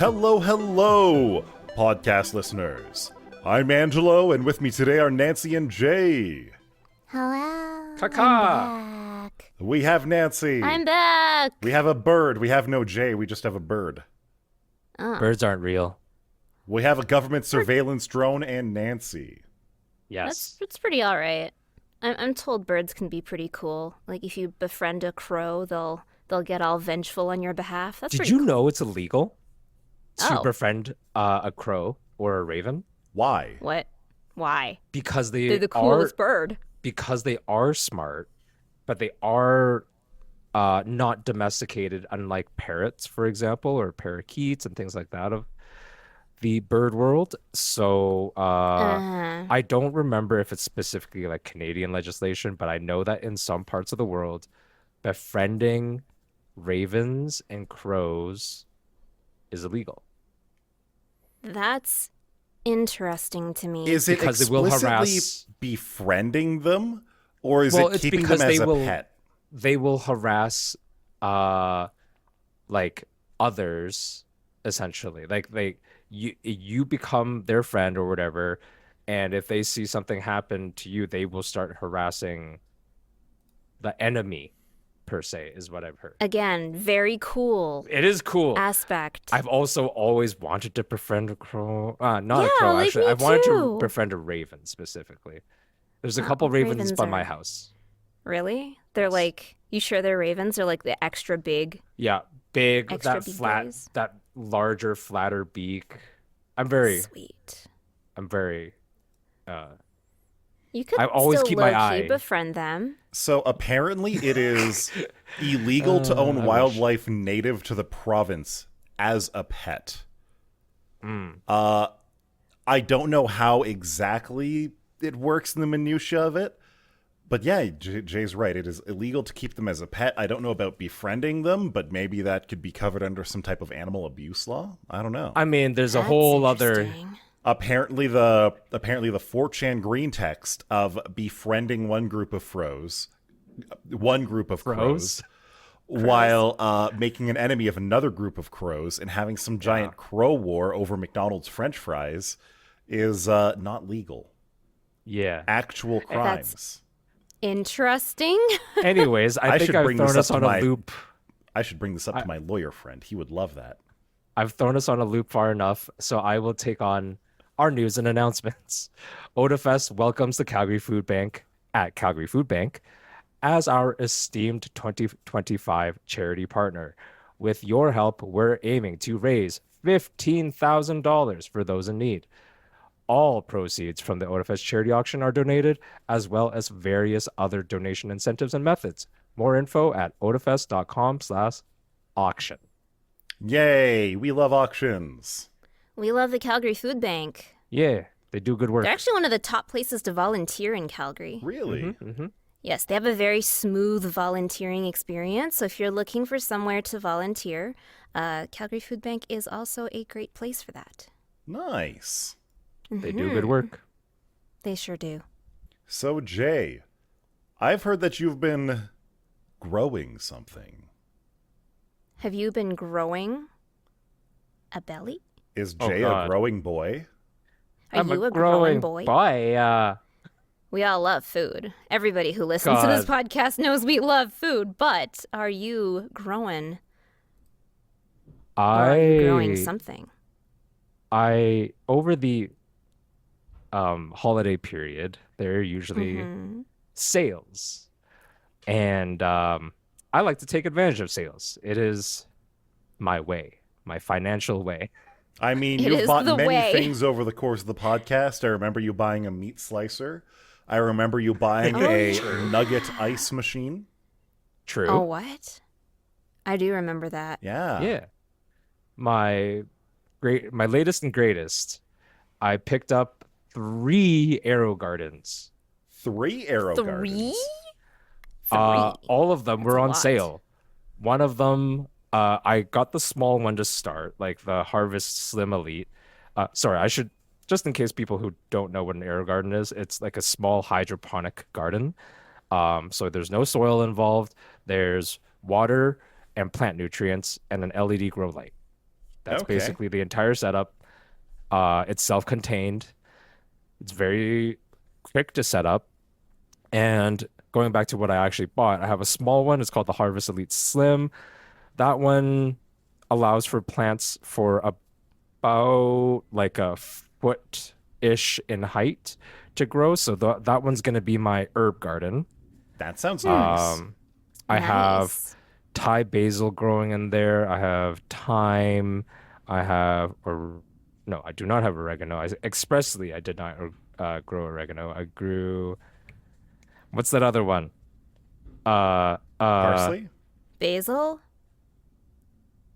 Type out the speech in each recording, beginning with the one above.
Hello, hello, podcast listeners. I'm Angelo, and with me today are Nancy and Jay. Hello. Kaka. I'm back. We have Nancy. I'm back. We have a bird. We have no Jay. We just have a bird. Oh. Birds aren't real. We have a government surveillance drone and Nancy. Yes. That's pretty all right. I'm told birds can be pretty cool. Like if you befriend a crow, they'll get all vengeful on your behalf. That's Did pretty you cool. know it's illegal to Oh. befriend a crow or a raven? Why? What? Why? Because They're the coolest bird. Because they are smart, but they are not domesticated, unlike parrots, for example, or parakeets and things like that of the bird world. So I don't remember if it's specifically like Canadian legislation, but I know that in some parts of the world, befriending ravens and crows is illegal. That's interesting to me. Is it Because they will explicitly harass- befriending them, or is Well, it it's keeping them because as they a will- pet? They will harass like others, essentially. Like you become their friend or whatever, and if they see something happen to you, they will start harassing the enemy, per se, is what I've heard. Again, very cool It is cool. aspect. I've also always wanted to befriend a crow. Not a Yeah, crow, like actually. me I've wanted to too. befriend a raven specifically. There's a Oh, couple ravens ravens by my are- house. Really? They're Yes. like, you sure they're ravens? They're like the extra big. Yeah, big, Extra that big flat, boys. that larger, flatter beak. I'm very, Sweet. You could I always still keep my low-key eye. befriend them. So apparently it is illegal to own I wish. wildlife native to the province as a pet. I don't know how exactly it works in the minutia of it, but yeah, Jay's right. It is illegal to keep them as a pet. I don't know about befriending them, but maybe that could be covered under some type of animal abuse law. I don't know. I mean, there's a That's whole other. interesting. Apparently the 4chan green text of befriending one group of crows, Crows? while making an enemy of another group of crows and having some giant crow war over McDonald's French fries is not legal. Yeah. Actual crimes. Interesting. Anyways, I think should I've bring thrown this us up on to a my- loop. I should bring this up to my lawyer friend. He would love that. I've thrown us on a loop far enough, so I will take on our news and announcements. Otafest welcomes the Calgary Food Bank at Calgary Food Bank as our esteemed 2025 charity partner. With your help, we're aiming to raise $15,000 for those in need. All proceeds from the Otafest charity auction are donated, as well as various other donation incentives and methods. More info at otafest.com/auction. Yay, we love auctions. We love the Calgary Food Bank. Yeah, they do good work. They're actually one of the top places to volunteer in Calgary. Really? Yes, they have a very smooth volunteering experience. So if you're looking for somewhere to volunteer, Calgary Food Bank is also a great place for that. Nice. They do good work. They sure do. So, Jay, I've heard that you've been growing something. Have you been growing a belly? Is Oh, Jay a God. growing boy? Are you a growing boy? boy. We all love food. Everybody who listens to this God. podcast knows we love food, but are you growing? Or are you growing something? I over the holiday period, there are usually Mhm. sales, and I like to take advantage of sales. It is my way, my financial way. I mean, It you've is bought the many way. things over the course of the podcast. I remember you buying a meat slicer. I remember you buying Oh, a yeah. nugget ice machine. True. Oh, what? I do remember that. Yeah. Yeah. My latest and greatest, I picked up 3 arrow gardens. 3 arrow Three? gardens. All of them That's were a on lot. sale. One of them, I got the small one to start, like the Harvest Slim Elite. Sorry, I should, just in case people who don't know what an arrow garden is, it's like a small hydroponic garden. So there's no soil involved. There's water and plant nutrients and an LED grow light. That's Okay. basically the entire setup. It's self-contained. It's very quick to set up. And going back to what I actually bought, I have a small one. It's called the Harvest Elite Slim. That one allows for plants for about like a foot-ish in height to grow. So that one's going to be my herb garden. That sounds nice. I have Nice. Thai basil growing in there. I have thyme. I have, or no, I do not have oregano. Expressly, I did not grow oregano. I grew, what's that other one? Parsley? Basil?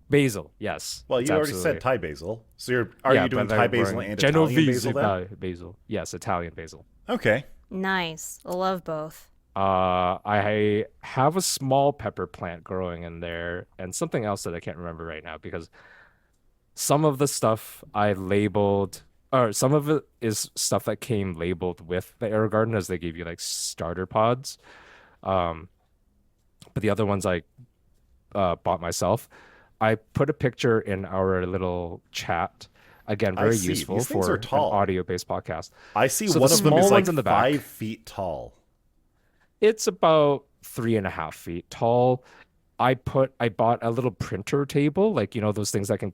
Basil. Yes. Well, it's you already absolutely- said Thai basil. So are Yeah, you doing but Thai they're basil growing and Italian Genovese basil then? basil. Yes, Italian basil. Okay. Nice. Love both. I have a small pepper plant growing in there and something else that I can't remember right now because some of the stuff I labeled, or some of it is stuff that came labeled with the air garden as they gave you like starter pods. But the other ones I bought myself. I put a picture in our little chat. Again, I very see. useful These things for are an tall. audio-based podcast. I see So one the of them small is like ones in the back. 5 feet tall. It's about 3.5 feet tall. I bought a little printer table, like those things that can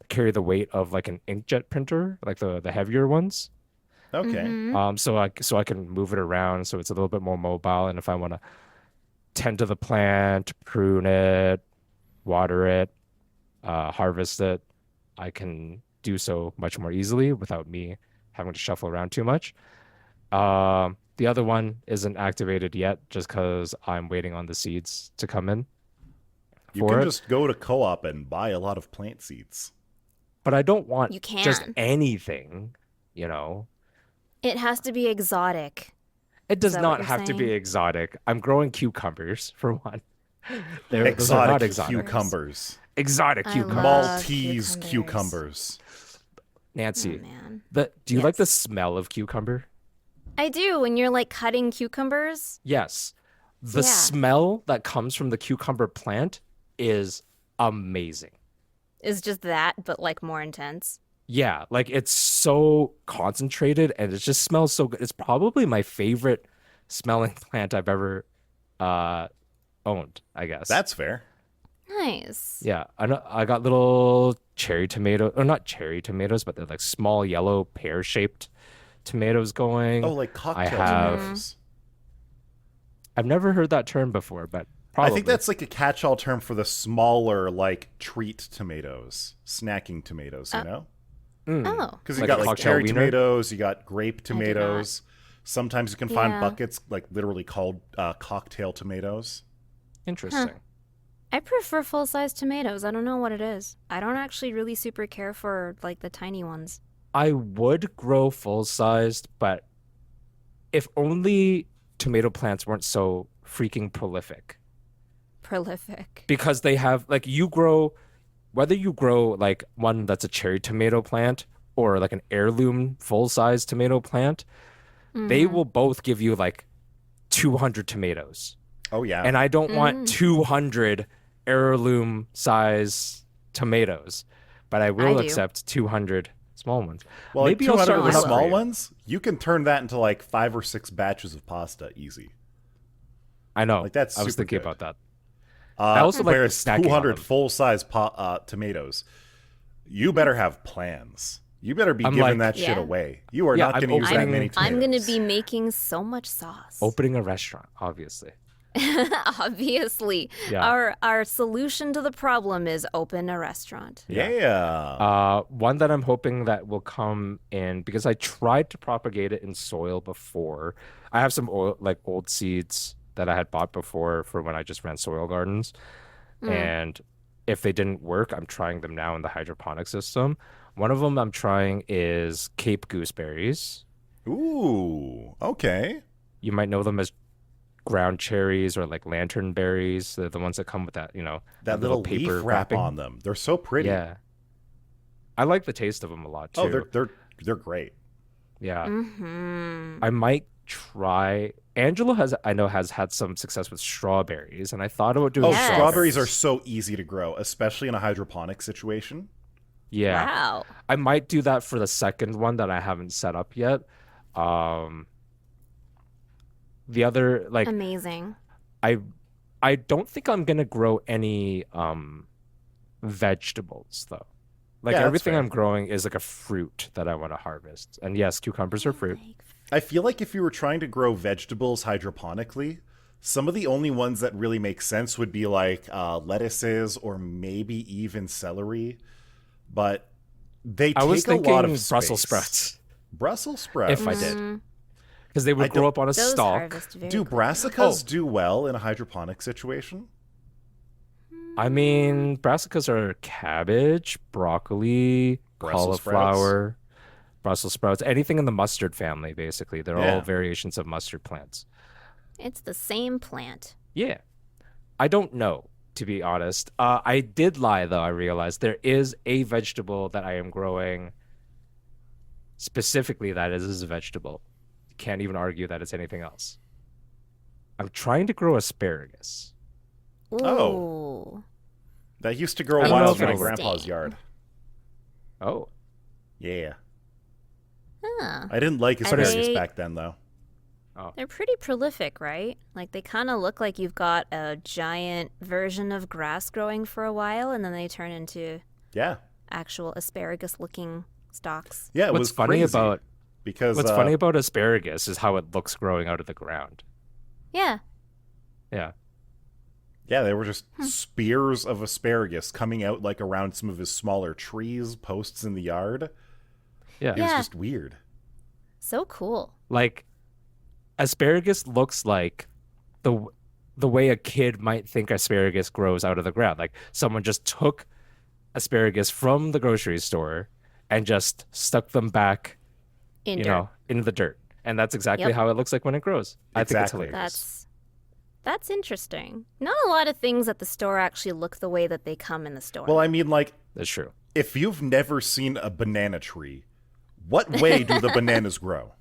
carry the weight of like an inkjet printer, like the heavier ones. Okay. So I can move it around, so it's a little bit more mobile. And if I want to tend to the plant, prune it, water it, harvest it, I can do so much more easily without me having to shuffle around too much. The other one isn't activated yet just because I'm waiting on the seeds to come in You for can it. just go to co-op and buy a lot of plant seeds. But I don't want You just can. anything, It has to be exotic. It does that not what you're have to be saying? exotic. I'm growing cucumbers for one. Those are not Exotic exotic. cucumbers. Exotic I cucumbers. love Maltese cucumbers. cucumbers. Nancy, Oh, man. do you like the Yes. smell of cucumber? I do. When you're like cutting cucumbers, Yes. The Yeah. smell that comes from the cucumber plant is amazing. it's just that, but like more intense. Yeah, like it's so concentrated and it just smells so good. It's probably my favorite smelling plant I've ever owned, I guess. That's fair. Nice. Yeah, I got little cherry tomato, or not cherry tomatoes, but they're like small yellow pear-shaped tomatoes going. Oh, like cocktail have- tomatoes. I've never heard that term before, but probably. I think that's like a catch-all term for the smaller, like, treat tomatoes. Snacking tomatoes, you know? Oh. Because you Like got a like cocktail cherry wiener? tomatoes, you got grape did not. tomatoes. Sometimes you can find Yeah. buckets, like, literally called cocktail tomatoes. interesting. I prefer full-size tomatoes. I don't know what it is. I don't actually really super care for like the tiny ones. I would grow full-sized, but if only tomato plants weren't so freaking prolific. Prolific. Because they have like whether you grow like one that's a cherry tomato plant or like an heirloom full-size tomato plant, they will both give you like 200 tomatoes. Oh, yeah. And I don't want 200 heirloom size tomatoes, but I will do. accept 200 small ones. well, like Maybe I'll 200 start of with the that small for you. ones, you can turn that into like 5 or 6 batches of pasta easy. I know. Like, that's I was super thinking good. about that. I also like whereas snacking on 200 them. full-size tomatoes, you better have plans. You better be I'm giving like- that shit Yeah. away. You are Yeah, not I'm going to use that opening- many tomatoes. I'm gonna be making so much sauce. Opening a restaurant, obviously. Obviously, Yeah. our solution to the problem is open a restaurant. Yeah. One that I'm hoping that will come in because I tried to propagate it in soil before. I have some old seeds that I had bought before for when I just ran soil gardens. And if they didn't work, I'm trying them now in the hydroponic system. One of them I'm trying is Cape gooseberries. Ooh, okay. You might know them as ground cherries or like lantern berries. They're the ones that come with that, That little little paper leaf wrap wrapping. on them. They're so pretty. Yeah. I like the taste of them a lot too. Oh, they're great. Yeah. Mm-hmm. I might try. Angela has had some success with strawberries, and I thought about doing Oh, Yes. strawberries are so easy to grow, especially in a hydroponic situation. Yeah. Wow. I might do that for the second one that I haven't set up yet. Um, the other like Amazing. I I don't think I'm gonna grow any vegetables though. Like Yeah, that's everything fair. I'm growing is like a fruit that I want to harvest. And yes, cucumbers are fruit. I feel like if you were trying to grow vegetables hydroponically, some of the only ones that really make sense would be like lettuces or maybe even celery. But they I was take a lot of thinking Brussels space. sprouts Brussels sprouts. if I did. Because they would I grow don't- up on a Those stalk. harvest very Do quickly. brassicas do well in a hydroponic situation? I mean, brassicas are cabbage, broccoli, Brussels cauliflower, Brussels sprouts, anything in the mustard family, basically. They're Yeah. all variations of mustard plants. It's the same plant. Yeah. I don't know, to be honest. I did lie, though. I realized there is a vegetable that I am growing specifically that is a vegetable. You can't even argue that it's anything else. I'm trying to grow asparagus. Ooh. Oh. That used to grow I don't know wild if in my it'll work. grandpa's yard. Oh. Yeah. Huh. I didn't like Are asparagus they- back then, though. They're pretty prolific, right? Like they kind of look like you've got a giant version of grass growing for a while, and then they turn into Yeah. actual asparagus-looking stalks. Yeah, it What's was funny crazy about because What's funny about asparagus is how it looks growing out of the ground. Yeah. Yeah. yeah, they were just spears of asparagus coming out like around some of his smaller trees, posts in the yard. Yeah. It was Yeah. just weird. So cool. Like asparagus looks like the way a kid might think asparagus grows out of the ground. Like someone just took asparagus from the grocery store and just stuck them back, In you dirt. know, in the dirt. And that's exactly Yep. how it looks like when it grows. I think it's Exactly. hilarious. That's interesting. Not a lot of things at the store actually look the way that they come in the store. Well, I mean, like, That's true. if you've never seen a banana tree, what way do the bananas grow?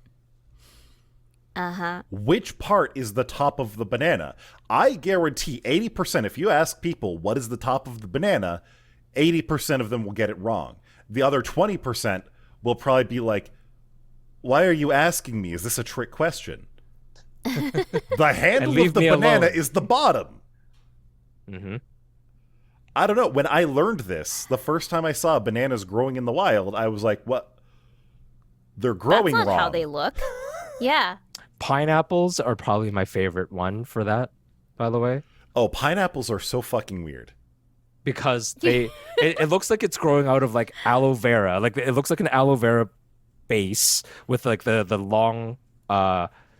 Uh-huh. Which part is the top of the banana? I guarantee 80%, if you ask people what is the top of the banana, 80% of them will get it wrong. The other 20% will probably be like, why are you asking me? Is this a trick question? The handle leave of the me banana alone. is the bottom. Mm-hmm. I don't know. When I learned this, the first time I saw bananas growing in the wild, I was like, what? They're growing That's not wrong. how they look. Yeah. Pineapples are probably my favorite one for that, by the way. Oh, pineapples are so fucking weird. Because it looks like it's growing out of like aloe vera. Like it looks like an aloe vera base with like the long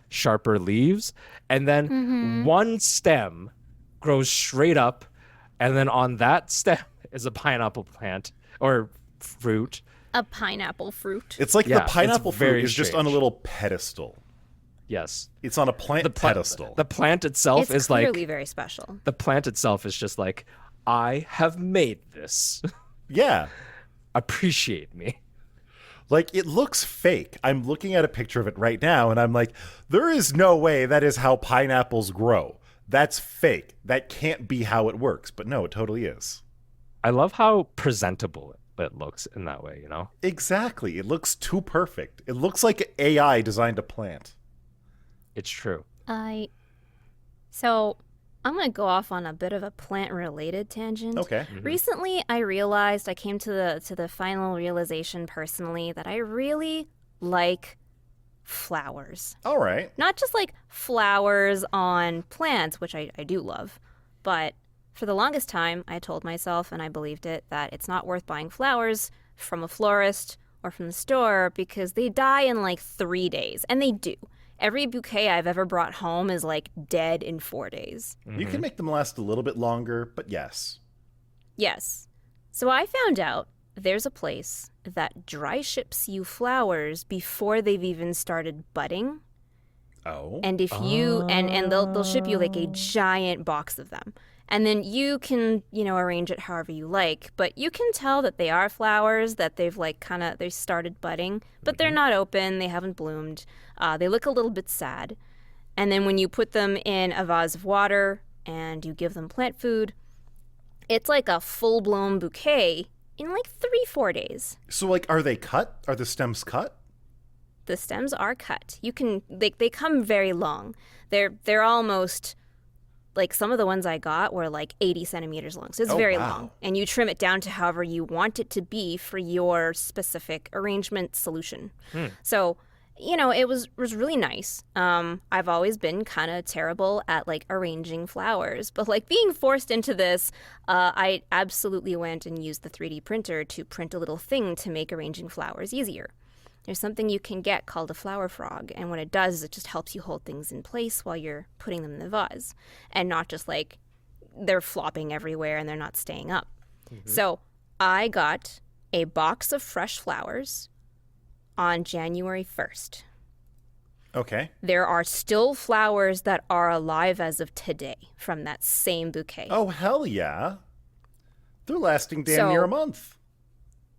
sharper leaves, and then one stem grows straight up, and then on that stem is a pineapple plant or fruit. A pineapple fruit. It's like Yeah, the it's pineapple fruit very is just on a strange. little pedestal. Yes. It's on a plant pedestal. The plant itself It's is clearly like very special. the plant itself is just like, I have made this. Yeah. Appreciate me. Like, it looks fake. I'm looking at a picture of it right now, and I'm like, there is no way that is how pineapples grow. That's fake. That can't be how it works. But no, it totally is. I love how presentable it looks in that way, you know? Exactly. It looks too perfect. It looks like AI designed a plant. It's true. So I'm going to go off on a bit of a plant-related tangent. Okay. Recently, I realized I came to the final realization personally that I really like flowers. All right. Not just like flowers on plants, which I do love, but for the longest time, I told myself, and I believed it, that it's not worth buying flowers from a florist or from the store because they die in like 3 days. And they do. Every bouquet I've ever brought home is like dead in 4 days. You can make them last a little bit longer, but yes. Yes. So I found out there's a place that dry ships you flowers before they've even started budding. Oh. And if you and they'll ship you like a giant box of them. And then you can, arrange it however you like, but you can tell that they are flowers, that they've they started budding, but they're not open, they haven't bloomed. They look a little bit sad. And then when you put them in a vase of water and you give them plant food, it's like a full-blown bouquet in like 3-4 days. So, like, are they cut? Are the stems cut? The stems are cut. You can they come very long. They're almost like some of the ones I got were like 80 centimeters long. So it's very wow. long. And you trim it down to however you want it to be for your specific arrangement solution. So, you know, it was really nice. I've always been kind of terrible at like arranging flowers, but like being forced into this, I absolutely went and used the 3D printer to print a little thing to make arranging flowers easier. There's something you can get called a flower frog, and what it does is it just helps you hold things in place while you're putting them in the vase, and not just like they're flopping everywhere and they're not staying up. So I got a box of fresh flowers on January 1st. Okay. There are still flowers that are alive as of today from that same bouquet. Oh, hell yeah. They're lasting damn So- near a month.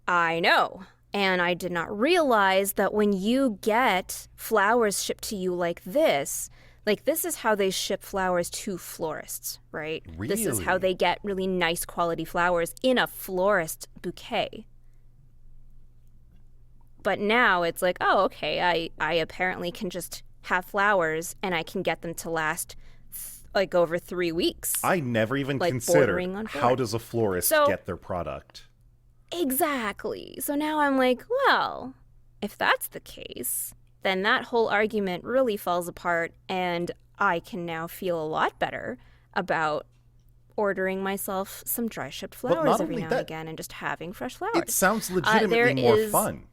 I know. And I did not realize that when you get flowers shipped to you like this is how they ship flowers to florists, right? This is how Really? they get really nice quality flowers in a florist bouquet. But now it's like, oh, okay, I apparently can just have flowers and I can get them to last like over 3 weeks. I never even Like considered bordering on how four. does a florist So- get their product. Exactly. So now I'm like, well, if that's the case, then that whole argument really falls apart, and I can now feel a lot better about ordering myself some dry shipped But flowers not every only now that, and again and just having fresh flowers. It sounds legitimately there more is- fun.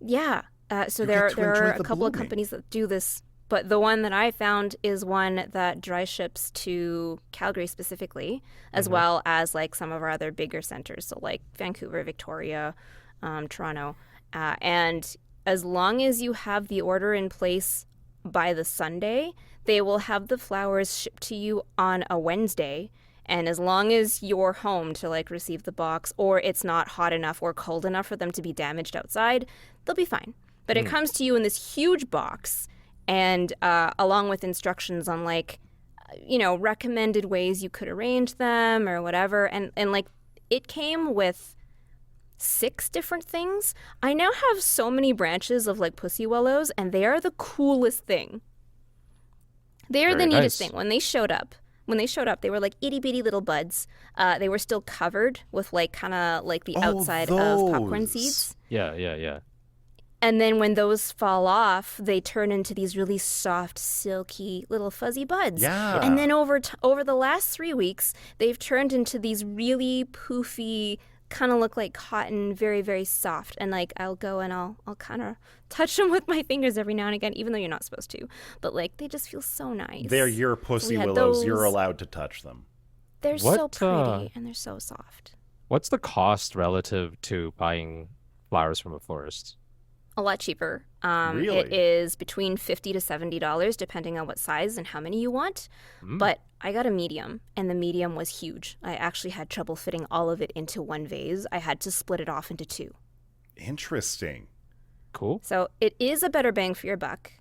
Yeah. So You there get to are enjoy a the couple of blooming. companies that do this, but the one that I found is one that dry ships to Calgary specifically, as well as like some of our other bigger centers, so like Vancouver, Victoria, Toronto, and as long as you have the order in place by the Sunday, they will have the flowers shipped to you on a Wednesday. And as long as you're home to like receive the box, or it's not hot enough or cold enough for them to be damaged outside, they'll be fine. But it comes to you in this huge box, and along with instructions on like, you know, recommended ways you could arrange them or whatever. And like it came with 6 different things. I now have so many branches of like pussy willows, and they are the coolest thing. They are the Very neatest nice. thing. When they showed up, they were like itty bitty little buds. They were still covered with like kind of like the Oh, outside of popcorn those. seeds. Yeah. And then when those fall off, they turn into these really soft, silky little fuzzy buds. Yeah. And then over the last 3 weeks, they've turned into these really poofy, kind of look like cotton, very, very soft. And like I'll go and I'll kind of touch them with my fingers every now and again, even though you're not supposed to. But like they just feel so nice. They're your pussy had willows. You're those. allowed to touch them. They're so What, pretty and they're so soft. What's the cost relative to buying flowers from a florist? A lot cheaper. Really? It is between $50 to $70, depending on what size and how many you want. But I got a medium, and the medium was huge. I actually had trouble fitting all of it into one vase. I had to split it off into 2. Interesting. Cool. So it is a better bang for your buck.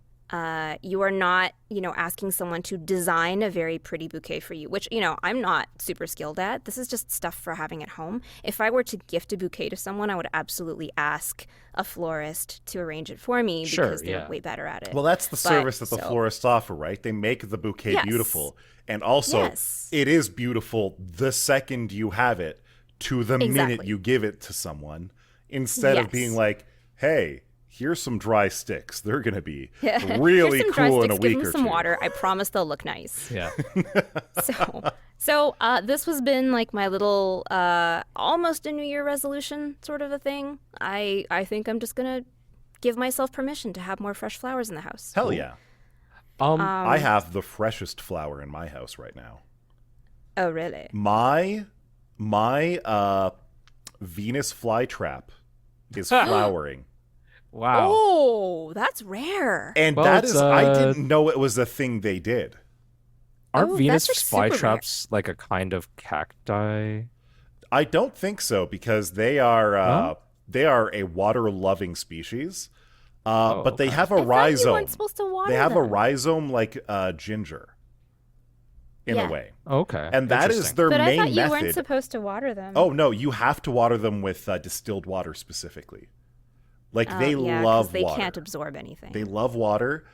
You are not, asking someone to design a very pretty bouquet for you, which, I'm not super skilled at. This is just stuff for having at home. If I were to gift a bouquet to someone, I would absolutely ask a florist to arrange it for me Sure, because they're yeah. way better at it. Well, that's the service that the so- florists offer, right? They make the bouquet Yes. beautiful. And also, Yes. it is beautiful the second you have it to the minute Exactly. you give it to someone, instead of Yes. being like, hey, here's some dry sticks. They're going to be Yeah. really Here's some dry cool in a sticks, give week them or some two. water. I promise they'll look nice. Yeah. So this has been like my little almost a New Year resolution sort of a thing. I think I'm just gonna give myself permission to have more fresh flowers in the house. Hell yeah. I have the freshest flower in my house right now. Oh really? My Venus flytrap is flowering. Wow. Oh, that's rare. And Well, that it's, is, I didn't know it was a thing they did. Aren't Oh, Venus that's, like, super rare. flytraps like a kind of cacti? I don't think so because they are No? a water-loving species. But they okay. have a I thought you rhizome. weren't supposed to water They have a them. rhizome like ginger. in a Yeah. way. Okay. And that is Interesting. their But I main thought you method. weren't supposed to water them. Oh, no, you have to water them with distilled water specifically. Like, Oh, they yeah, 'cause love they water. can't absorb anything. They love water.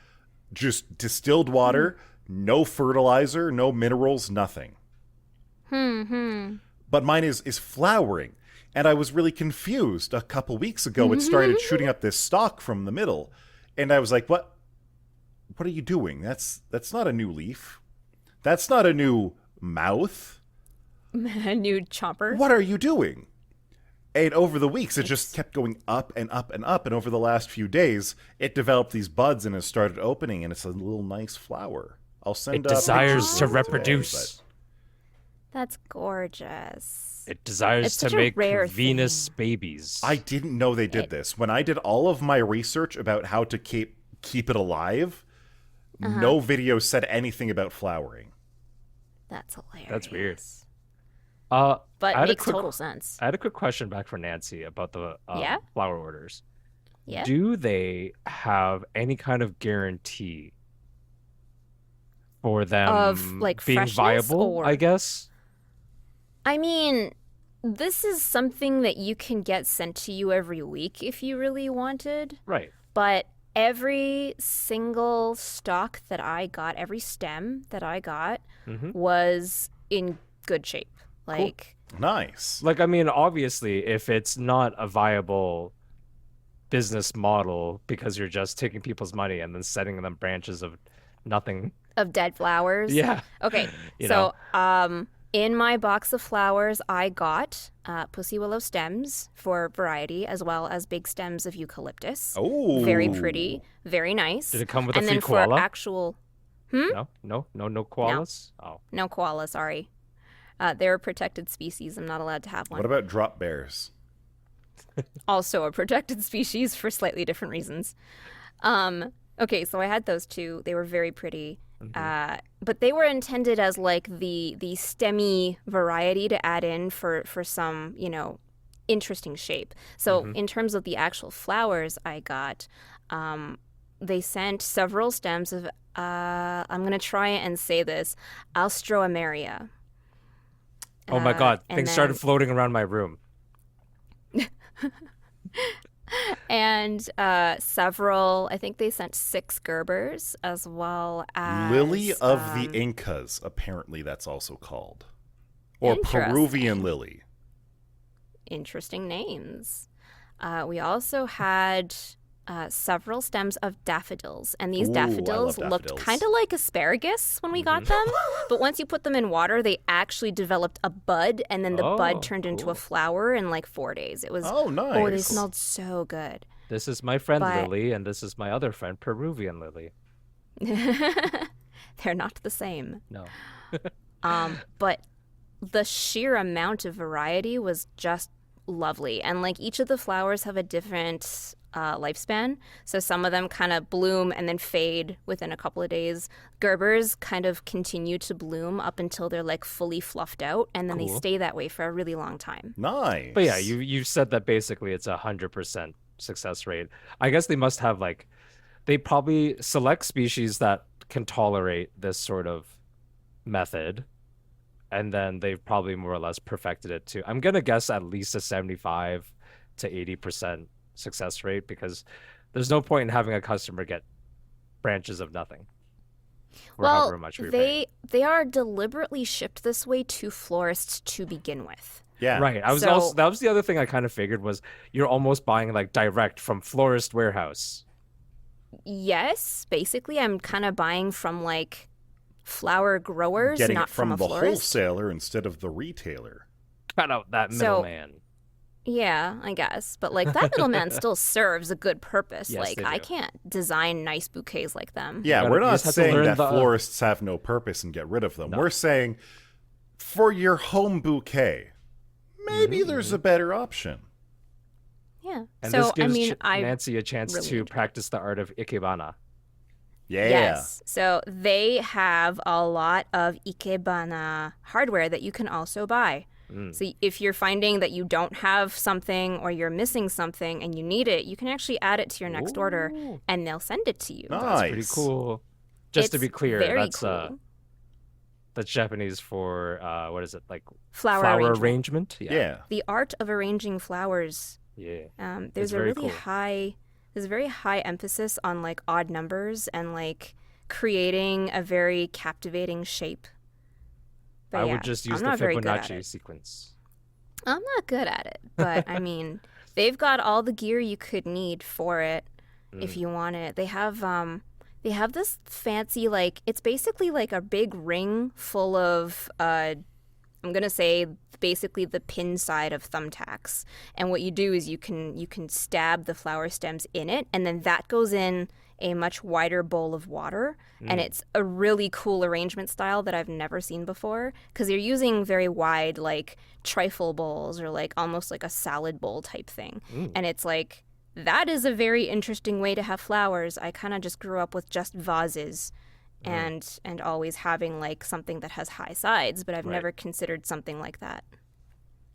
Just distilled water, no fertilizer, no minerals, nothing. But mine is flowering. And I was really confused. A couple weeks ago, it started shooting up this stalk from the middle. And I was like, what are you doing? That's not a new leaf. That's not a new mouth. A new chomper. What are you doing? And over the weeks, it just kept going up and up and up. And over the last few days, it developed these buds and it started opening. And it's a little nice flower. I'll send It desires pictures to later today, reproduce. That's gorgeous. It desires It's to such a make rare Venus thing. babies. I didn't know they did this. When I did all of my research about how to keep it alive, no video said anything about flowering. That's hilarious. That's weird. But I had a makes total sense. I had a quick question back for Nancy about the Yeah? flower orders. Yeah. Do they have any kind of guarantee for them Of, like, being freshness, viable, or- I guess? I mean, this is something that you can get sent to you every week if you really wanted. Right. But every single stalk that I got, every stem that I got, was in good shape. Like, Nice. Like, I mean, obviously, if it's not a viable business model because you're just taking people's money and then setting them branches of nothing. of dead flowers. Yeah. Okay. You So, in my box of flowers, I got pussy willow stems for variety, as well as big stems of eucalyptus. Oh. Very pretty, very nice. Did it come with a and free then koala? for actual, No koalas? Oh. no koala, sorry. They're a protected species. I'm not allowed to have one. What about drop bears? Also a protected species for slightly different reasons. Okay, so I had those two. They were very pretty. But they were intended as like the stemmy variety to add in for some, interesting shape. So in terms of the actual flowers I got, they sent several stems of, I'm going to try and say this, Alstroemeria. Oh my god, and things started then- floating around my room. And several, I think they sent 6 Gerbers, as well as Lily of the Incas, apparently that's also called. Or Interesting. Peruvian lily. Interesting names. We also had several stems of daffodils, and these Ooh, I love daffodils looked daffodils. kind of like asparagus when we got them, but once you put them in water, they actually developed a bud, and then the Oh, bud turned into a cool. flower in like 4 days. It was Oh, nice. oh, they smelled so good. This is my friend But- Lily, and this is my other friend, Peruvian Lily. They're not the same. No. But the sheer amount of variety was just lovely. And like each of the flowers have a different lifespan. So some of them kind of bloom and then fade within a couple of days. Gerbers kind of continue to bloom up until they're like fully fluffed out. And then they Cool. stay that way for a really long time. Nice. But yeah, you said that basically it's 100% success rate. I guess they must have they probably select species that can tolerate this sort of method, and then they've probably more or less perfected it too. I'm gonna guess at least a 75 to 80% success rate, because there's no point in having a customer get branches of nothing. Or Well, however much we're paying. they are deliberately shipped this way to florists to begin with. Yeah. Right. I was So- also that was the other thing I kind of figured was you're almost buying like direct from florist warehouse. Yes, basically, I'm kind of buying from like flower growers, Getting not it from a the florist. wholesaler instead of the retailer. Cut out that So- middleman. Yeah, I guess, but like that middleman still serves a good purpose. Yes, Like they I do. can't design nice bouquets like them. Yeah, gotta- we're you not just have to saying learn that the- florists have no purpose and get rid of them. No. We're saying for your home bouquet, maybe Mm-hmm. there's a better option. Yeah. And So this I gives mean, I Nancy a chance really to enjoy practice the art of ikebana. Yeah. Yes. So they have a lot of ikebana hardware that you can also buy. Mm. So if you're finding that you don't have something or you're missing something and you need it, you can actually add it to your next order Ooh. and they'll send it to you. Nice. That's pretty cool. Just to It's be clear, very that's cool. That's Japanese for what is it, like Flower arrangement. arrangement? Yeah. The art of arranging flowers. Yeah. There's It's a very really cool. there's a very high emphasis on like odd numbers and like creating a very captivating shape. But I yeah, would just use I'm the not very good at Fibonacci it. sequence. I'm not good at it, but I mean, they've got all the gear you could need for it if you want it. They have this fancy like it's basically like a big ring full of I'm gonna say basically the pin side of thumbtacks. And what you do is you can stab the flower stems in it, and then that goes in a much wider bowl of water. And it's a really cool arrangement style that I've never seen before because you're using very wide like trifle bowls or like almost like a salad bowl type thing. And it's like that is a very interesting way to have flowers. I kind of just grew up with just vases and always having like something that has high sides, but I've Right. never considered something like that.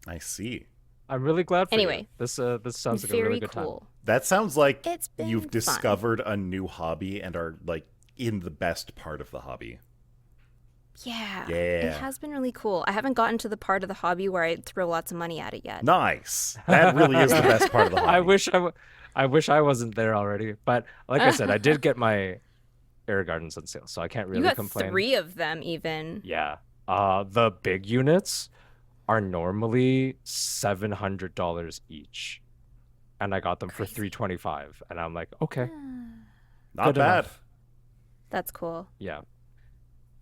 I see. I'm really glad for Anyway. you. This sounds like a really Very good time. cool. That sounds like It's been you've fun. discovered a new hobby and are like in the best part of the hobby. Yeah. Yeah. It has been really cool. I haven't gotten to the part of the hobby where I throw lots of money at it yet. Nice. That really is the best part of the hobby. I wish I wasn't there already. But like I said, I did get my air gardens on sale, so I can't really You got complain. 3 of them even. Yeah. The big units are normally $700 each. And I got them for $325. And I'm like, okay. Not good bad. enough. That's cool. Yeah.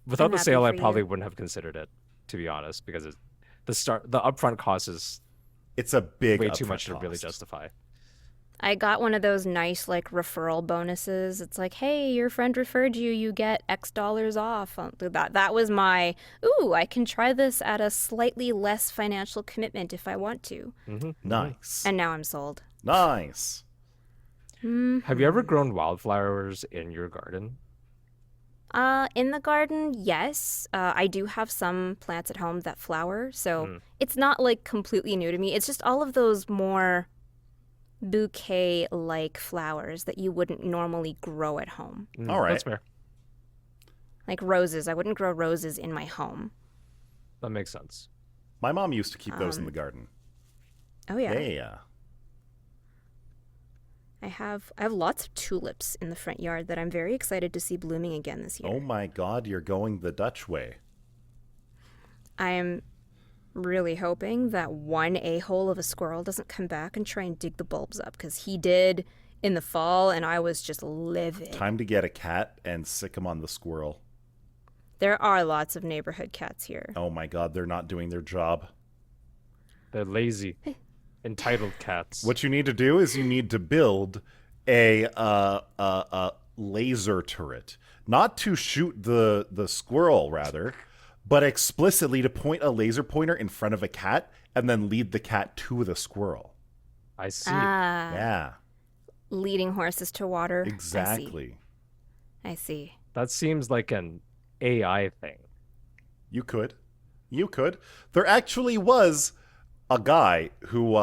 Without the happy sale, I for you. probably wouldn't have considered it, to be honest, because the upfront cost is It's a big way too upfront much to really cost. justify. I got one of those nice like referral bonuses. It's like, hey, your friend referred you, you get X dollars off. That was my, ooh, I can try this at a slightly less financial commitment if I want to. Nice. And now I'm sold. Nice. Have you ever grown wildflowers in your garden? In the garden, yes. I do have some plants at home that flower, so it's not like completely new to me. It's just all of those more bouquet-like flowers that you wouldn't normally grow at home. All right. That's fair. Like roses. I wouldn't grow roses in my home. That makes sense. My mom used to keep those in the garden. Oh yeah. Yeah. I have lots of tulips in the front yard that I'm very excited to see blooming again this year. Oh my God, you're going the Dutch way. I'm really hoping that one a-hole of a squirrel doesn't come back and try and dig the bulbs up, because he did in the fall and I was just livid. Time to get a cat and sick him on the squirrel. There are lots of neighborhood cats here. Oh my God, they're not doing their job. They're lazy, entitled cats. What you need to do is you need to build a laser turret, not to shoot the squirrel, rather, but explicitly to point a laser pointer in front of a cat and then lead the cat to the squirrel. I see. Ah, Yeah, leading horses to water. exactly. I see. That seems like an AI thing. You could. There actually was a guy who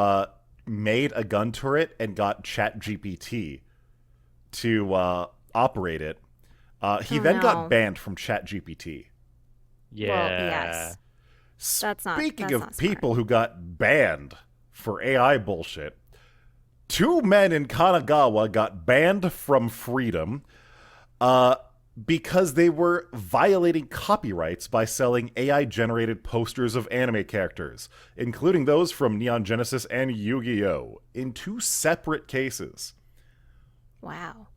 made a gun turret and got ChatGPT to operate it. He then no. got banned from ChatGPT. Yeah. Well, yes. That's not- Speaking that's of not smart. people who got banned for AI bullshit, 2 men in Kanagawa got banned from Freedom because they were violating copyrights by selling AI-generated posters of anime characters, including those from Neon Genesis and Yu-Gi-Oh! In 2 separate cases. Wow.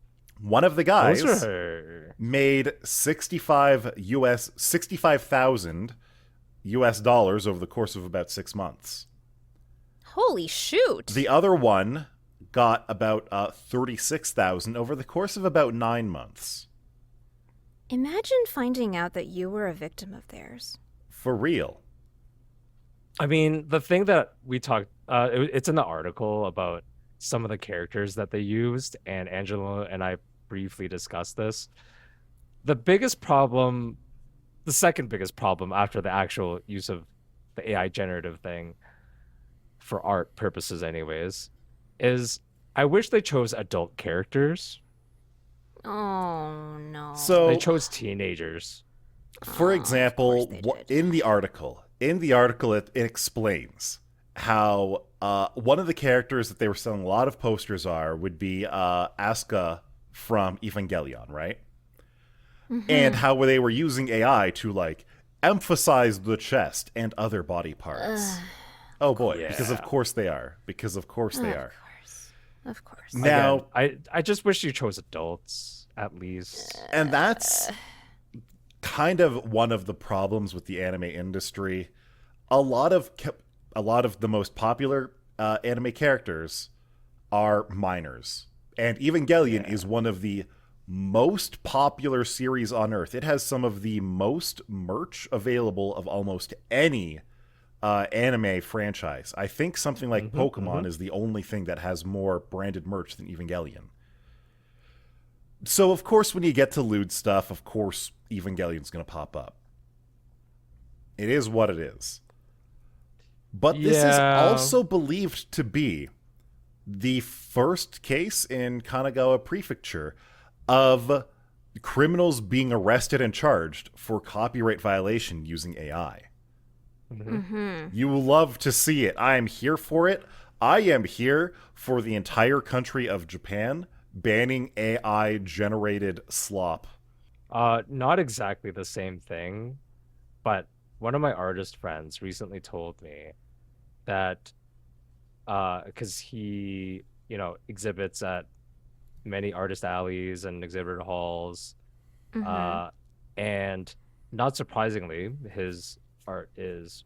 One of the guys Those are... made 65,000 US dollars over the course of about 6 months. Holy shoot. The other one got about 36,000 over the course of about 9 months. Imagine finding out that you were a victim of theirs. For real. I mean, the thing that we talked, it's in the article about some of the characters that they used, and Angelo and I briefly discussed this. The biggest problem, the second biggest problem after the actual use of the AI generative thing, for art purposes anyways, is I wish they chose adult characters. Oh, no. So They chose teenagers. For Of course example, they did. in the article, it explains how one of the characters that they were selling a lot of posters would be Asuka from Evangelion, right? And Mm-hmm. how they were using AI to like emphasize the chest and other body parts. Oh boy, because of Yeah. course they are. Because of course they Of are. course. Of course. Again, Now, I just wish you chose adults at least. and that's kind of one of the problems with the anime industry. A lot of the most popular anime characters are minors, and Evangelion Yeah. is one of the most popular series on Earth. It has some of the most merch available of almost any anime franchise. I think something like Pokemon is the only thing that has more branded merch than Evangelion. So, of course, when you get to lewd stuff, of course, Evangelion's going to pop up. It is what it is. But this is Yeah. also believed to be the first case in Kanagawa Prefecture of criminals being arrested and charged for copyright violation using AI. Mm-hmm. You love to see it. I am here for it. I am here for the entire country of Japan banning AI generated slop. Not exactly the same thing, but one of my artist friends recently told me that because he, exhibits at many artist alleys and exhibit halls, Mm-hmm. uh, and not surprisingly, his art is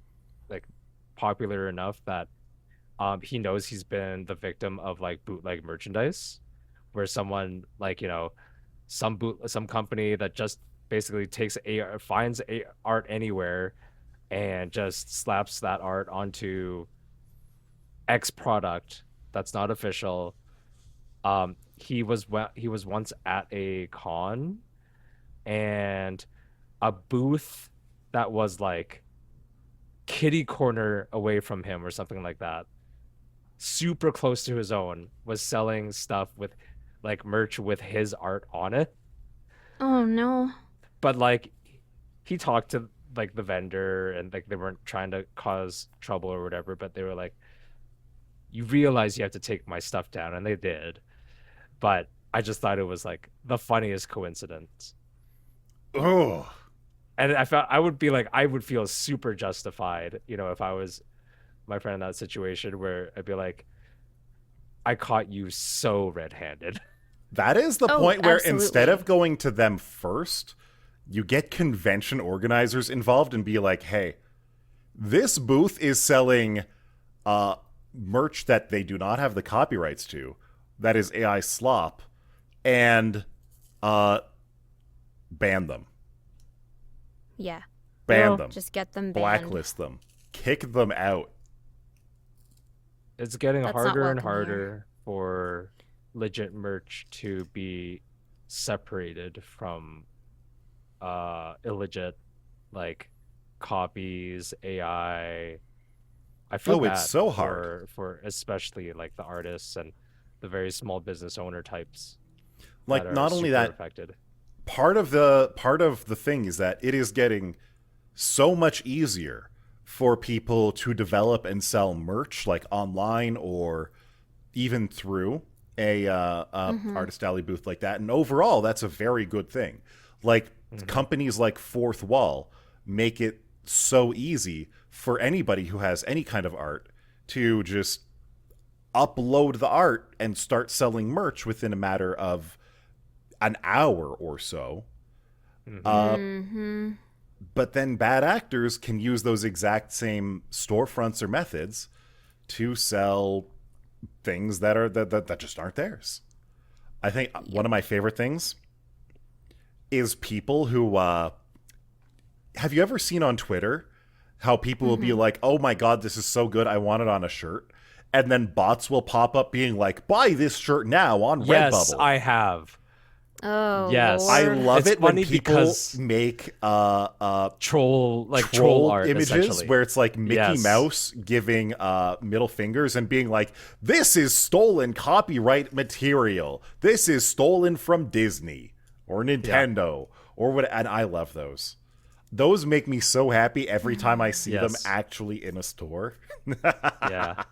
like popular enough that he knows he's been the victim of like bootleg merchandise, where someone like some company that just basically takes finds art anywhere and just slaps that art onto X product that's not official. He was once at a con, and a booth that was like kitty corner away from him or something like that, super close to his own, was selling stuff with like merch with his art on it. Oh no. But like he talked to like the vendor, and like they weren't trying to cause trouble or whatever, but they were like, you realize you have to take my stuff down, and they did. But I just thought it was like the funniest coincidence. Oh, And I felt I would feel super justified, if I was my friend in that situation, where I'd be like, I caught you so red-handed. that is the Oh, point where instead absolutely. of going to them first, you get convention organizers involved and be like, hey, this booth is selling uh, merch that they do not have the copyrights to, that is AI slop, and uh, ban them. Yeah. Ban Yeah. them. Just get them banned. Blacklist them. Kick them out. It's getting That's not harder and welcome here. harder for legit merch to be separated from illegit, like, copies, AI. I feel Oh, it's bad so hard. for especially like the artists and the very small business owner types that Like, are not only super that, affected. part of the thing is that it is getting so much easier for people to develop and sell merch, like online or even through a Mm-hmm. artist alley booth like that. And overall, that's a very good thing. Like, Hmm. companies like Fourth Wall make it so easy for anybody who has any kind of art to just upload the art and start selling merch within a matter of an hour or so. Hmm. Uh, Mm-hmm. but then bad actors can use those exact same storefronts or methods to sell things that just aren't theirs. I think one Yep. of my favorite things is people who have you ever seen on Twitter how people will be Mm-hmm. like, "Oh my god, this is so good. I want it on a shirt." And then bots will pop up being like, "Buy this shirt now on Yes, Redbubble." I have. Oh I Yes. Lord. love It's it when funny people because make troll troll art images essentially. where it's like Mickey Yes. Mouse giving middle fingers and being like, "This is stolen copyright material. This is stolen from Disney or Yeah. Nintendo or what." And I love those. Those make me so happy every time I see them Yes. actually in a store. Yeah.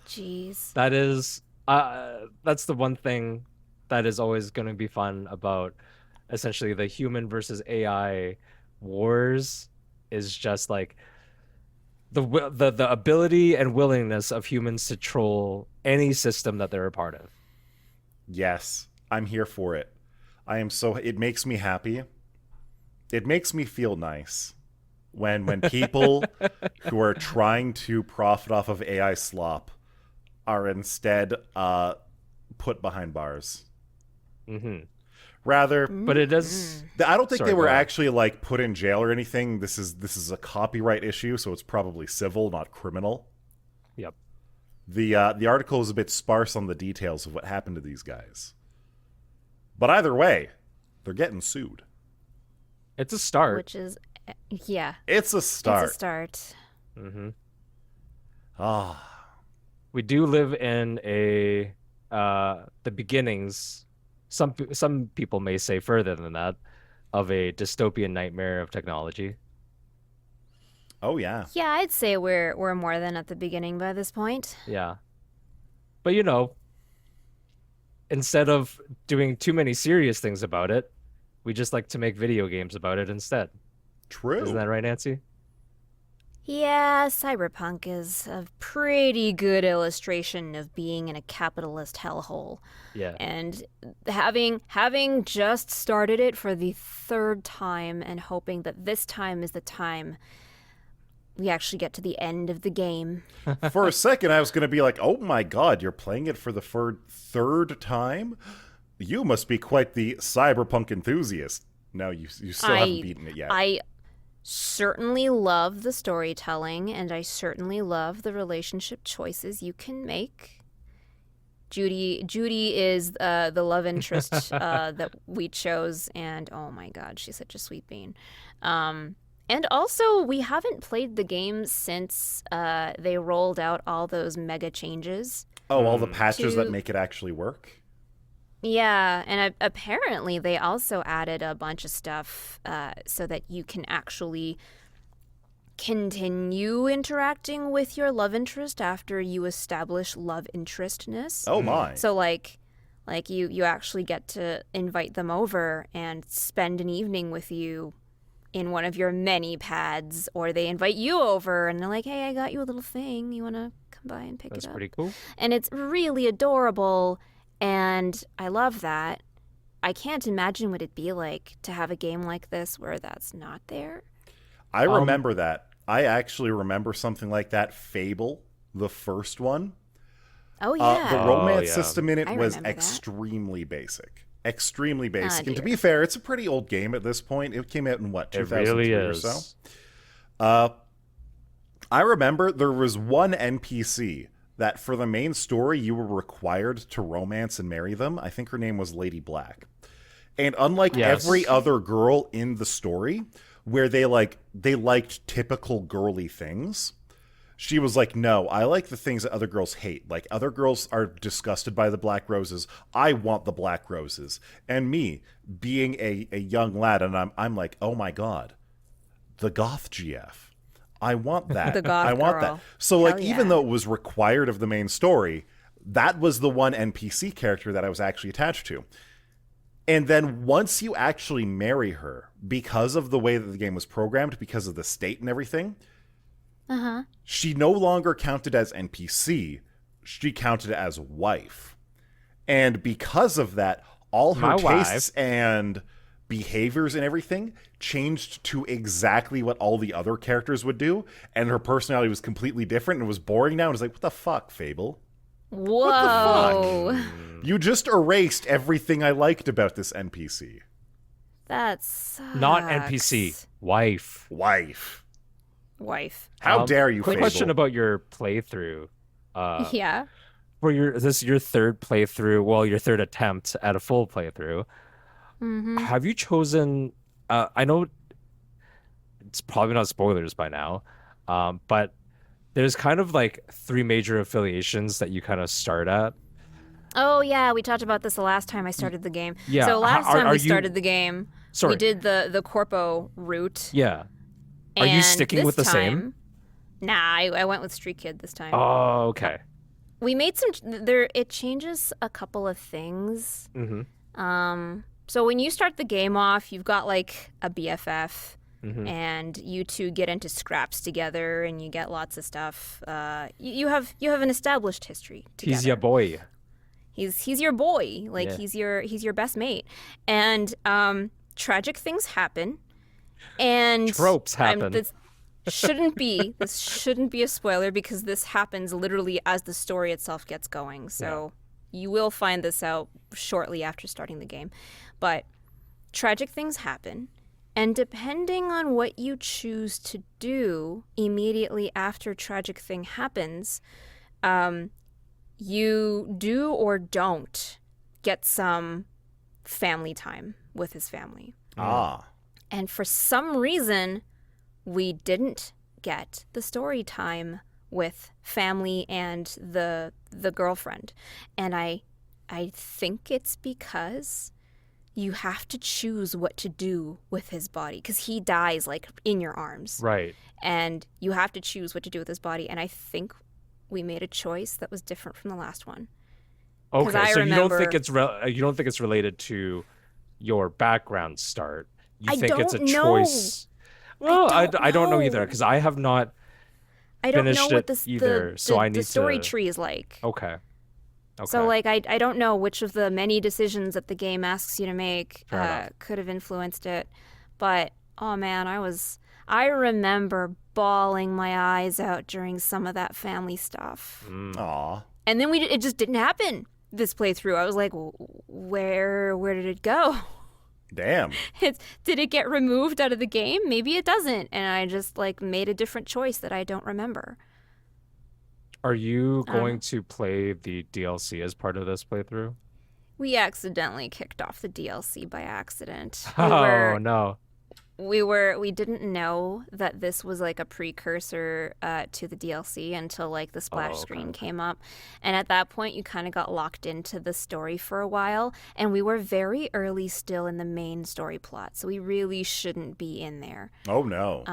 Jeez. That is that's the one thing that is always going to be fun about essentially the human versus AI wars is just like the ability and willingness of humans to troll any system that they're a part of. Yes, I'm here for it. It makes me happy. It makes me feel nice when people who are trying to profit off of AI slop are instead put behind bars. Hmm. Rather, But it does. I don't think Sorry, they were go ahead. actually like put in jail or anything. This is a copyright issue, so it's probably civil, not criminal. Yep. The article is a bit sparse on the details of what happened to these guys. But either way, they're getting sued. It's a start. Which is, yeah, It's a start. it's a start. Hmm. Ah, We do live in a the beginnings. Some people may say further than that of a dystopian nightmare of technology. oh yeah. Yeah, I'd say we're more than at the beginning by this point. Yeah. But you know, instead of doing too many serious things about it, we just like to make video games about it instead. True. Isn't that right, Nancy? Yeah, Cyberpunk is a pretty good illustration of being in a capitalist hellhole. Yeah. And having just started it for the third time and hoping that this time is the time we actually get to the end of the game. For a second, I was going to be like, "Oh my god, you're playing it for the third time? You must be quite the cyberpunk enthusiast." No, you still haven't beaten it yet. I certainly love the storytelling, and I certainly love the relationship choices you can make. Judy is the love interest that we chose, and oh my god, she's such a sweet bean. And also, we haven't played the game since they rolled out all those mega changes. Oh, all the patches To- that make it actually work? Yeah, and apparently they also added a bunch of stuff so that you can actually continue interacting with your love interest after you establish love interestness. Oh my. So like you actually get to invite them over and spend an evening with you in one of your many pads, or they invite you over and they're like, "Hey, I got you a little thing. You want to come by and pick That's it up?" pretty cool. And it's really adorable, and I love that. I can't imagine what it'd be like to have a game like this where that's not there. I remember that. I actually remember something like that. Fable, the first one. Oh yeah. The romance yeah. system in it I was remember that. extremely basic. Extremely basic. And to dear. be fair, it's a pretty old game at this point. It came out in what, It 2003 really or is. so? I remember there was one NPC that for the main story you were required to romance and marry them. I think her name was Lady Black. And unlike Yes. every other girl in the story, where they liked typical girly things, she was like, "No, I like the things that other girls hate. Like, other girls are disgusted by the black roses. I want the black roses." And me, being a young lad, and I'm like, "Oh my god, the goth GF. I want that. The goth I want girl. that." So like, Hell even yeah. though it was required of the main story, that was the one NPC character that I was actually attached to. And then once you actually marry her, because of the way that the game was programmed, because of the state and everything, she no longer counted as NPC. She counted as wife. And because of that, all her My wife. tastes and behaviors and everything changed to exactly what all the other characters would do. And her personality was completely different and was boring now. And it's like, what the fuck, Fable? Whoa. You just erased everything I liked about this NPC. That sucks. Not NPC, wife. Wife. Wife. How dare you, Quick Fable? question about your playthrough. Yeah. For your third playthrough, well, your third attempt at a full playthrough. Have you chosen? I know it's probably not spoilers by now, but there's kind of like three major affiliations that you kind of start at. Oh yeah, we talked about this the last time I started the game. Yeah, So last are time we you- started the game, Sorry. We did the corpo route. Yeah. Are you And sticking this with the same? time- Nah, I went with Street Kid this time. Oh, okay. We made some there. It changes a couple of things. So when you start the game off, you've got like a BFF, and you two get into scraps together, and you get lots of stuff. You have an established history together. He's your boy. He's your boy. Like Yeah. he's your best mate. And tragic things happen. And Tropes happen. This shouldn't be a spoiler because this happens literally as the story itself gets going. So you will find this out shortly after starting the game. But tragic things happen. And depending on what you choose to do immediately after tragic thing happens, you do or don't get some family time with his family. Ah. And for some reason, we didn't get the story time with family and the girlfriend. And I think it's because you have to choose what to do with his body because he dies like in your arms. Right. And you have to choose what to do with his body. And I think we made a choice that was different from the last one. Okay, I so you don't remember- think it's related to your background start. You I think it's a don't know. choice. Well, I don't know know. either because I have not I don't know finished what it this, either, so I need the story to- tree is like. Okay. Okay. So, like, I don't know which of the many decisions that the game asks you to make Fair enough. could have influenced it. But, oh man, I remember bawling my eyes out during some of that family stuff. Aw. And then it just didn't happen this playthrough. I was like, where did it go? Damn. Did it get removed out of the game? Maybe it doesn't. And I just, like, made a different choice that I don't remember. Are you going to play the DLC as part of this playthrough? We accidentally kicked off the DLC by accident. Oh no. We didn't know that this was like a precursor to the DLC until like the splash screen came up. And at that point you kind of got locked into the story for a while, and we were very early still in the main story plot. So we really shouldn't be in there. Oh no.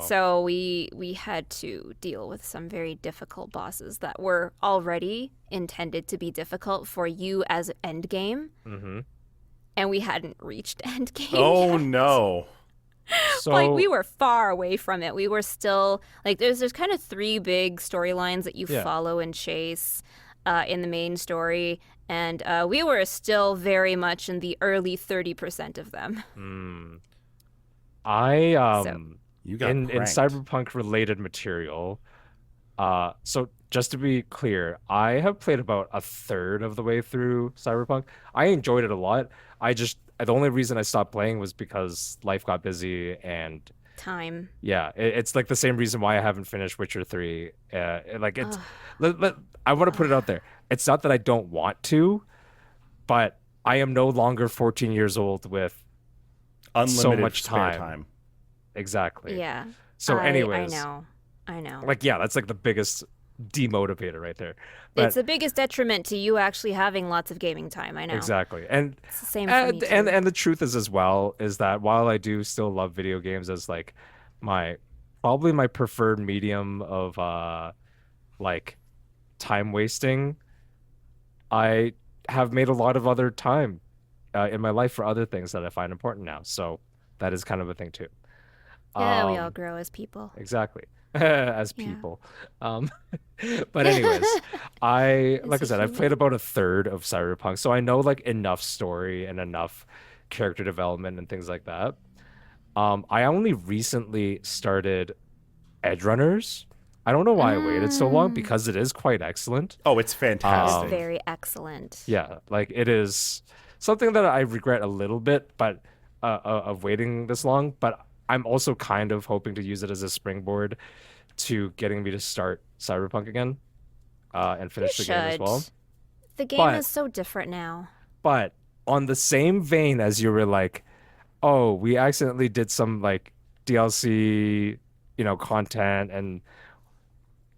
So we had to deal with some very difficult bosses that were already intended to be difficult for you as endgame. Mm-hmm. And we hadn't reached endgame. Oh yet. no. So Like we were far away from it. We were still like there's kind of three big storylines that you follow and chase in the main story, and we were still very much in the early 30% of them. You got in pranked. Cyberpunk related material. So just to be clear, I have played about a third of the way through Cyberpunk. I enjoyed it a lot. The only reason I stopped playing was because life got busy, and Time. yeah, it's like the same reason why I haven't finished Witcher 3. I want to put it out there. It's not that I don't want to, but I am no longer 14 years old with Unlimited so much spare time. Exactly. Yeah. So anyways, I know. like, yeah, that's like the biggest demotivator right there. But It's the biggest detriment to you actually having lots of gaming time. I know. exactly. And It's the same for me too. and the truth is as well is that while I do still love video games as like probably my preferred medium of like time wasting, I have made a lot of other time in my life for other things that I find important now. So that is kind of a thing too. Yeah, we all grow as people. Exactly. As people. But anyways, like I said, I've played about a third of Cyberpunk, so I know like enough story and enough character development and things like that. I only recently started Edge Runners. I don't know why I waited so long because it is quite excellent. Oh, it's fantastic. It's very excellent. Yeah, like it is something that I regret a little bit, but of waiting this long. But I'm also kind of hoping to use it as a springboard to getting me to start Cyberpunk again and finish the game as well. The game But- is so different now. But on the same vein as you were like, oh, we accidentally did some like DLC, content, and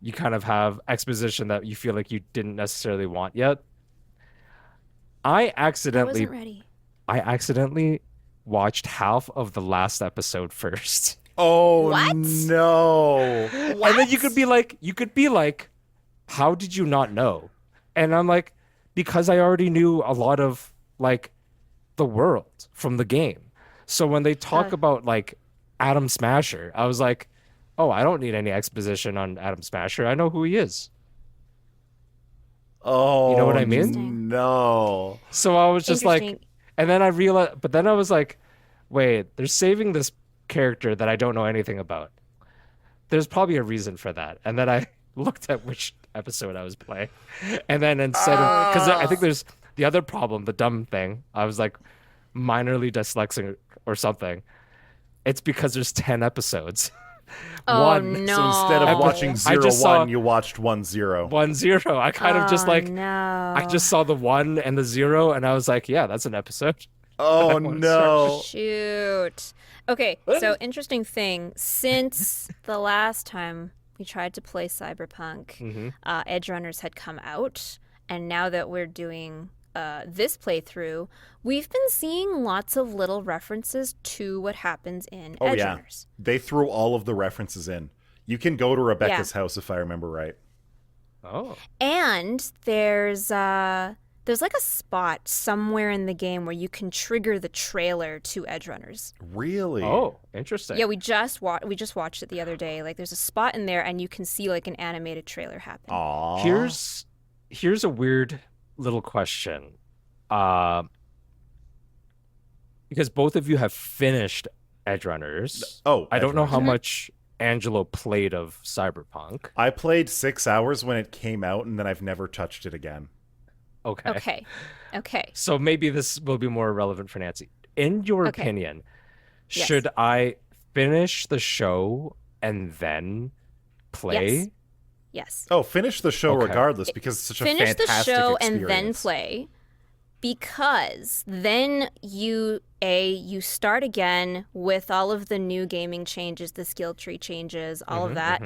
you kind of have exposition that you feel like you didn't necessarily want yet. I I wasn't accidentally ready. I accidentally watched half of the last episode first. Oh What? no. And then you could be like, how did you not know? And I'm like, because I already knew a lot of like the world from the game. So when they talk about like Adam Smasher, I was like, oh, I don't need any exposition on Adam Smasher. I know who he is. Oh, You know what I mean? Interesting. No. So I was just like, Interesting. and then I realized, but then I was like, wait, they're saving this character that I don't know anything about. There's probably a reason for that. And then I looked at which episode I was playing. And then instead of, because I think there's the other problem, the dumb thing, I was like minorly dyslexic or something. It's because there's 10 episodes. Oh, no. So instead of watching I 0-1, just saw- you watched 1-0. 1-0. I kind of just like, no. I just saw the 1 and the 0 and I was like, yeah, that's an episode. Oh wanna no. Shoot. Okay, so interesting thing. Since the last time we tried to play Cyberpunk, Edge Runners had come out, and now that we're doing this playthrough, we've been seeing lots of little references to what happens in Oh Edge yeah. Runners. They threw all of the references in. You can go to Rebecca's house if I remember right. Oh. And there's like a spot somewhere in the game where you can trigger the trailer to Edge Runners. Really? Oh, interesting. Yeah, we just watched it the other day. Like, there's a spot in there, and you can see like an animated trailer happen. Aw. Here's a weird little question. Because both of you have finished Edge Runners. Oh, I don't know how Mhm. much Angelo played of Cyberpunk. I played 6 hours when it came out, and then I've never touched it again. Okay. Okay. So maybe this will be more relevant for Nancy. In your Okay. opinion, Yes. should I finish the show and then play? Yes. Yes. Oh, finish the show Okay. regardless because it's such a Finish the fantastic show experience. and then play, because then you start again with all of the new gaming changes, the skill tree changes, all of that.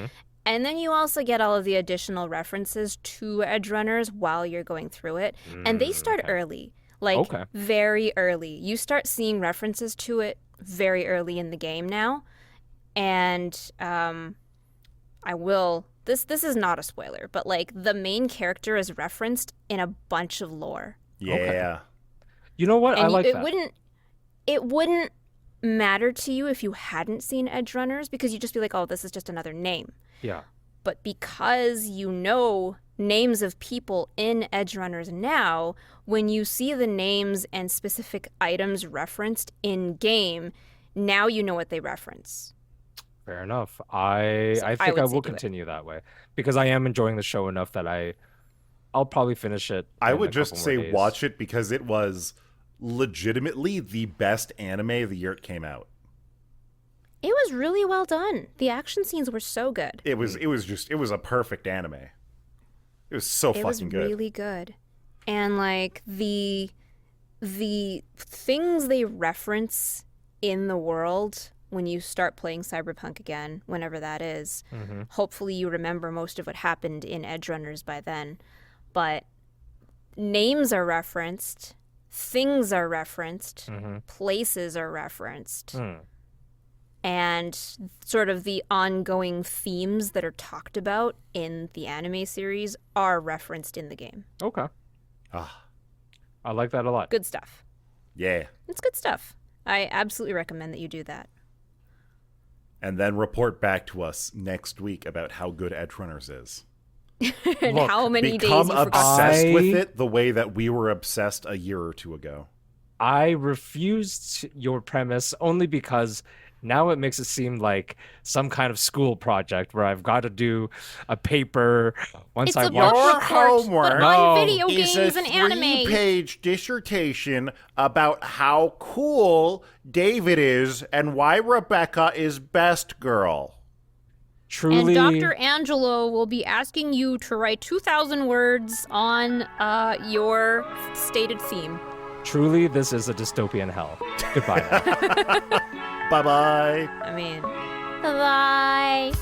And then you also get all of the additional references to Edge Runners while you're going through it. And they start early, like Okay. very early. You start seeing references to it very early in the game now. And this is not a spoiler, but like the main character is referenced in a bunch of lore. Yeah. You know what? And I like it that. wouldn't matter to you if you hadn't seen Edge Runners, because you'd just be like, oh, this is just another name. Yeah. But because you know names of people in Edge Runners now, when you see the names and specific items referenced in game, now you know what they reference. Fair enough. I So I think would I say will do it. continue that way because I am enjoying the show enough that I'll probably finish it. I in would a just couple say more days. watch it because it was legitimately the best anime the year it came out. It was really well done. The action scenes were so good. It was a perfect anime. It was so It was fucking good. really good. And like the things they reference in the world when you start playing Cyberpunk again, whenever that is, hopefully you remember most of what happened in Edge Runners by then. But names are referenced, things are referenced, places are referenced. And sort of the ongoing themes that are talked about in the anime series are referenced in the game. Okay. Ah, I like that a lot. Good stuff. yeah. It's good stuff. I absolutely recommend that you do that. And then report back to us next week about how good Edge Runners is. And Look, how many days Become you forgot. obsessed I- with it the way that we were obsessed a year or two ago. I refused your premise only because now it makes it seem like some kind of school project where I've got to do a paper once It's I a watch. book report, homework but on No. video Is games a and anime. 3-page dissertation about how cool David is and why Rebecca is best girl. Truly, And Dr. Angelo will be asking you to write 2,000 words on your stated theme. truly, this is a dystopian hell. Goodbye. now. Bye-bye. I mean, bye-bye.